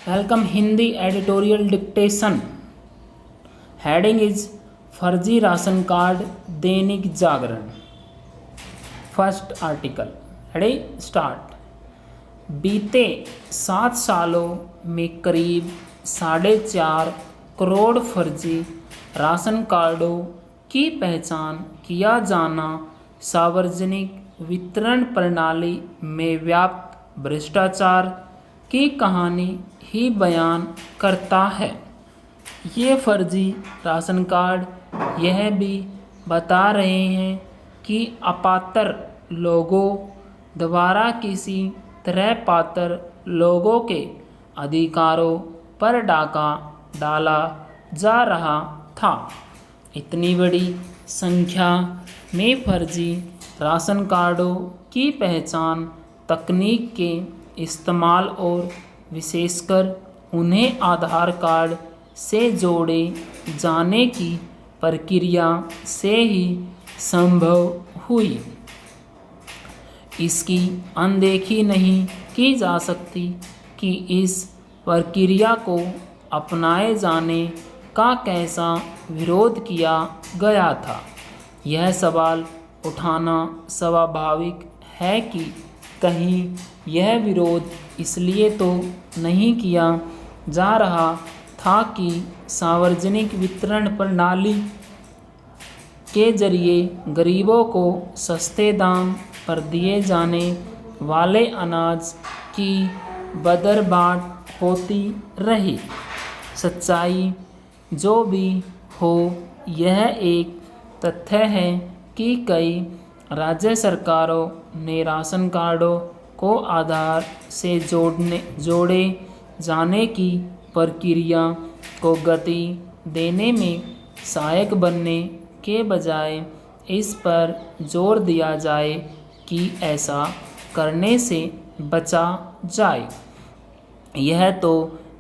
Welcome Hindi editorial dictation. Heading is फर्जी ration card Dainik Jagran. First article. Ready start. बीते 7 सालों में करीब 4.5 करोड़ फर्जी राशन कार्डों की पहचान किया जाना सार्वजनिक वितरण प्रणाली में व्याप्त भ्रष्टाचार की कहानी ही बयान करता है। ये फर्जी राशन कार्ड यह भी बता रहे हैं कि अपात्र लोगों द्वारा किसी तरह पात्र लोगों के अधिकारों पर डाका डाला जा रहा था। इतनी बड़ी संख्या में फर्जी राशन कार्डों की पहचान तकनीक के इस्तेमाल और विशेषकर उन्हें आधार कार्ड से जोड़े जाने की प्रक्रिया से ही संभव हुई। इसकी अनदेखी नहीं की जा सकती कि इस प्रक्रिया को अपनाए जाने का कैसा विरोध किया गया था। यह सवाल उठाना स्वाभाविक है कि कहीं यह विरोध इसलिए तो नहीं किया जा रहा था कि सार्वजनिक वितरण प्रणाली के जरिए गरीबों को सस्ते दाम पर दिए जाने वाले अनाज की बदरबाट होती रही। सच्चाई जो भी हो, यह एक तथ्य है कि कई राज्य सरकारों ने राशन कार्डों को आधार से जोड़े जाने की प्रक्रिया को गति देने में सहायक बनने के बजाय इस पर जोर दिया जाए कि ऐसा करने से बचा जाए। यह तो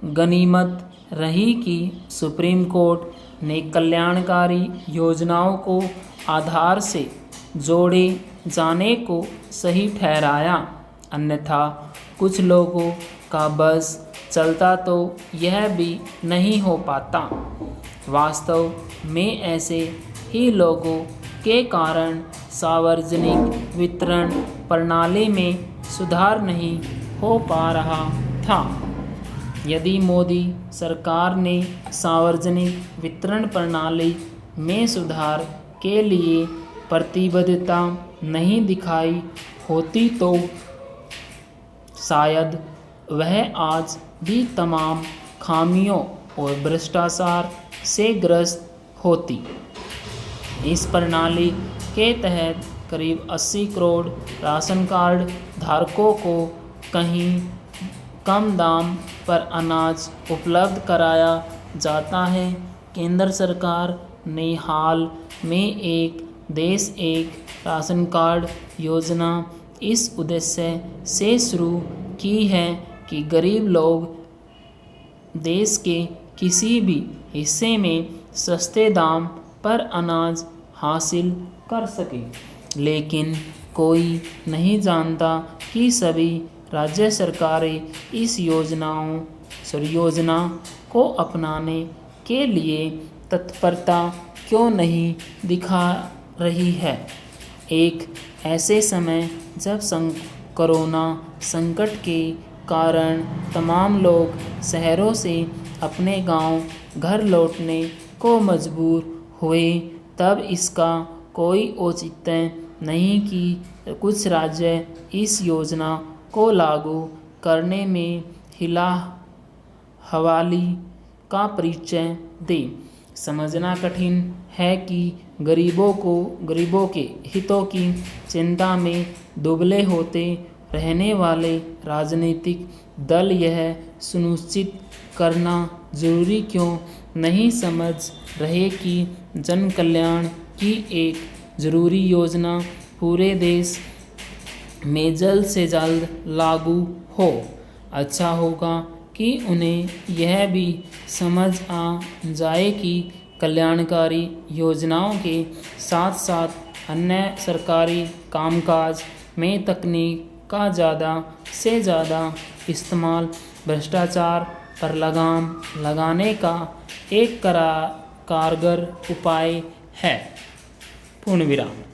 गनीमत रही कि सुप्रीम कोर्ट ने कल्याणकारी योजनाओं को आधार से जोड़े जाने को सही ठहराया, अन्यथा कुछ लोगों का बस चलता तो यह भी नहीं हो पाता। वास्तव में ऐसे ही लोगों के कारण सार्वजनिक वितरण प्रणाली में सुधार नहीं हो पा रहा था। यदि मोदी सरकार ने सार्वजनिक वितरण प्रणाली में सुधार के लिए प्रतिबद्धता नहीं दिखाई होती तो शायद वह आज भी तमाम खामियों और भ्रष्टाचार से ग्रस्त होती। इस प्रणाली के तहत करीब 80 करोड़ राशन कार्ड धारकों को कहीं कम दाम पर अनाज उपलब्ध कराया जाता है। केंद्र सरकार ने हाल में एक देश एक राशन कार्ड योजना इस उद्देश्य से शुरू की है कि गरीब लोग देश के किसी भी हिस्से में सस्ते दाम पर अनाज हासिल कर सकें। लेकिन कोई नहीं जानता कि सभी राज्य सरकारें इस योजना को अपनाने के लिए तत्परता क्यों नहीं दिखा रही है। एक ऐसे समय जब कोरोना संकट के कारण तमाम लोग शहरों से अपने गांव घर लौटने को मजबूर हुए, तब इसका कोई औचित्य नहीं कि कुछ राज्य इस योजना को लागू करने में हिला हवाली का परिचय दे। समझना कठिन है कि गरीबों के हितों की चिंता में दुबले होते रहने वाले राजनीतिक दल यह सुनिश्चित करना जरूरी क्यों नहीं समझ रहे कि जन कल्याण की एक जरूरी योजना पूरे देश में जल्द से जल्द लागू हो। अच्छा होगा कि उन्हें यह भी समझ आ जाए कि कल्याणकारी योजनाओं के साथ साथ अन्य सरकारी कामकाज में तकनीक का ज़्यादा से ज़्यादा इस्तेमाल भ्रष्टाचार पर लगाम लगाने का एक कारगर उपाय है। पूर्ण विराम।